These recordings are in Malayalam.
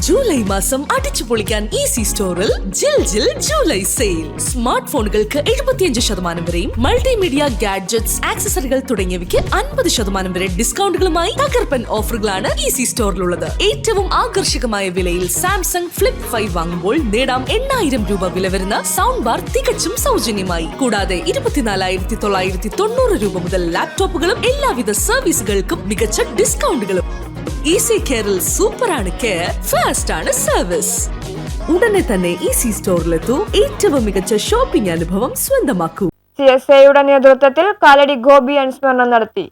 ജൂലൈ മാസം അടിച്ചു പൊളിക്കാൻ ഈസി സ്റ്റോറിൽ ജിൽ ജൂലൈ സെയിൽ. സ്മാർട്ട് ഫോണുകൾക്ക് 75% വരെയും മൾട്ടിമീഡിയ ഗാഡ്ജറ്റ്സ്, ആക്സസറികൾ തുടങ്ങിയവയ്ക്ക് 50% വരെ ഡിസ്കൗണ്ടുകളുമായി തകർപ്പൻ ഓഫറുകളാണ് ഈസി സ്റ്റോറിലുള്ളത്. ഏറ്റവും ആകർഷകമായ വിലയിൽ സാംസങ് ഫ്ലിപ്പ് 5 വാങ്ങുമ്പോൾ നേടാം 8000 രൂപ വില വരുന്ന സൗണ്ട് ബാർ തികച്ചും സൗജന്യമായി. കൂടാതെ 24,990 രൂപ മുതൽ ലാപ്ടോപ്പുകളും എല്ലാവിധ സർവീസുകൾക്കും മികച്ച ഡിസ്കൗണ്ടുകളും. ഈസി കെയറിൽ സൂപ്പറാണ് കെയർ, ഫാസ്റ്റ് ആണ് സർവീസ്. ഉടനെ തന്നെ ഈസി സ്റ്റോറിലെത്തൂ. ഏറ്റവും മികച്ച ഷോപ്പിംഗ് അനുഭവം സ്വന്തമാക്കൂ. CSIയുടെ നേതൃത്വത്തിൽ കാലടി ഗോപി അനുസ്മരണം നടത്തി.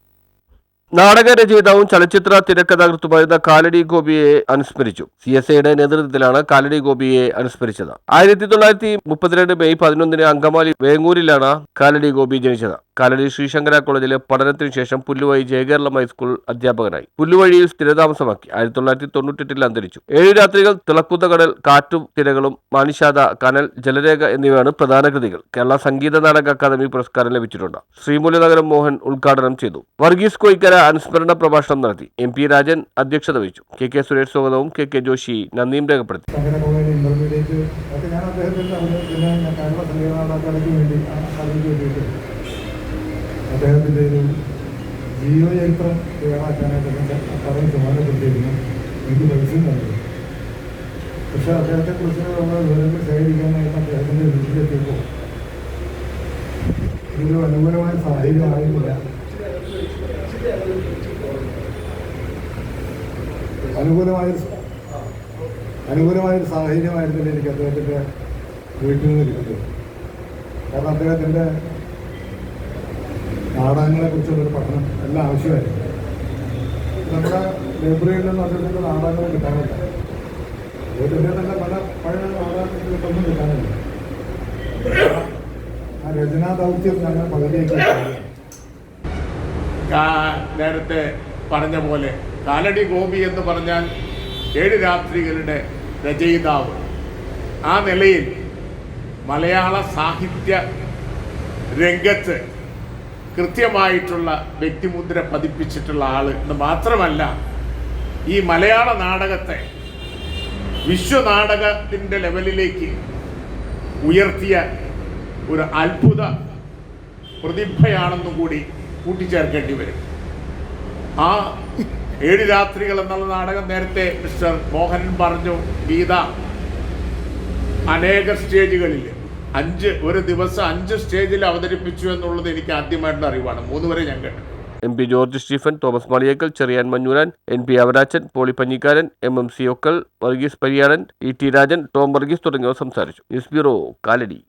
നാടക രചയിതാവും ചലച്ചിത്ര തിരക്കഥാകൃത്തുമായിരുന്ന കാലടി ഗോപിയെ അനുസ്മരിച്ചു. CSIയുടെ നേതൃത്വത്തിലാണ് കാലടി ഗോപിയെ അനുസ്മരിച്ചത്. 1932 മെയ് 11 അങ്കമാലി വേങ്ങൂരിലാണ് കാലടി ഗോപി ജനിച്ചത്. കാലടി ശ്രീശങ്കര കോളേജിലെ പഠനത്തിനു ശേഷം പുല്ലുവഴി ജയകേരളം ഹൈസ്കൂൾ അധ്യാപകനായി. പുല്ലുവഴിയിൽ സ്ഥിരതാമസമാക്കി. 1998 അന്തരിച്ചു. 7 രാത്രികൾ, തിളക്കുന്ന കടൽ, കാറ്റും തിരകളും, മാനിഷാദ, കനൽ, ജലരേഖ എന്നിവയാണ് പ്രധാന കൃതികൾ. കേരള സംഗീത നാടക അക്കാദമി പുരസ്കാരം ലഭിച്ചിട്ടുണ്ട്. ശ്രീമൂലനഗരം മോഹൻ ഉദ്ഘാടനം ചെയ്തു. വർഗീസ് കോയിക്കര അനുസ്മരണ പ്രഭാഷണം നടത്തി. MP രാജൻ അധ്യക്ഷത വഹിച്ചു. KK സുരേഷ് സ്വാഗതവും KK ജോഷി നന്ദിയും രേഖപ്പെടുത്തി. അദ്ദേഹത്തിൻ്റെ ഒരു ജീവചരിത്രം തയ്യാറാക്കാനായിട്ട് അക്കാദമി ചുമതലപ്പെടുത്തിയിരുന്നു. എനിക്ക് പരിചയം നൽകി. പക്ഷേ അദ്ദേഹത്തെക്കുറിച്ച് നമ്മൾ വിവരങ്ങൾ ശേഖരിക്കാനായിട്ട് അദ്ദേഹത്തിൻ്റെ വീട്ടിലെത്തിയപ്പോൾ ഇതൊരു അനുകൂലമായ സാഹചര്യമായിരുന്നില്ല. അനുകൂലമായൊരു സാഹചര്യമായിരുന്നില്ല എനിക്ക് അദ്ദേഹത്തിൻ്റെ വീട്ടിൽ നിന്ന് കിട്ടിയത്. കാരണം അദ്ദേഹത്തിൻ്റെ നാടകങ്ങളെ കുറിച്ചുള്ളൊരു പഠനം എല്ലാം ആവശ്യമായിരുന്നു. നമ്മുടെ ലൈബ്രറിയിൽ നിന്ന് അദ്ദേഹത്തിൻ്റെ നാടകങ്ങൾ കിട്ടാനില്ല. അദ്ദേഹത്തിൻ്റെ തന്നെ പല പഴയ നാടകങ്ങൾക്കൊന്നും കിട്ടാനില്ല. ആ രചനാ ദൗത്യം ഞങ്ങൾ പകുതിയൊക്കെ നേരത്തെ പറഞ്ഞ പോലെ കാലടി ഗോപി എന്ന് പറഞ്ഞാൽ 7 രാത്രികളുടെ രചയിതാവ്. ആ നിലയിൽ മലയാള സാഹിത്യ രംഗത്ത് കൃത്യമായിട്ടുള്ള വ്യക്തിമുദ്ര പതിപ്പിച്ചിട്ടുള്ള ആൾ എന്ന് മാത്രമല്ല, ഈ മലയാള നാടകത്തെ വിശ്വനാടകത്തിൻ്റെ ലെവലിലേക്ക് ഉയർത്തിയ ഒരു അത്ഭുത പ്രതിഭയാണെന്നും കൂടി കൂട്ടിച്ചേർക്കേണ്ടി വരും. ആ 7 രാത്രികൾ എന്നുള്ള നാടകം നേരത്തെ മിസ്റ്റർ മോഹനൻ പറഞ്ഞു. ഗീത അനേക സ്റ്റേജുകളിൽ ഒരു ദിവസം 5 സ്റ്റേജിൽ അവതരിപ്പിച്ചു എന്നുള്ളത് എനിക്ക് ആദ്യമായിട്ടുള്ള അറിവാണ്. 3 വരെ ഞാൻ കേട്ടു. MP George Stephen, Thomas Maliyekkal, Cheriyan Manjooran, NP Avarachan, Poly Panjikkaran, MMC Okkal, Varghese Pariyadan, ET Rajan, Tom Varghese തുടങ്ങിയവർ സംസാരിച്ചു. News bureau, Kalady.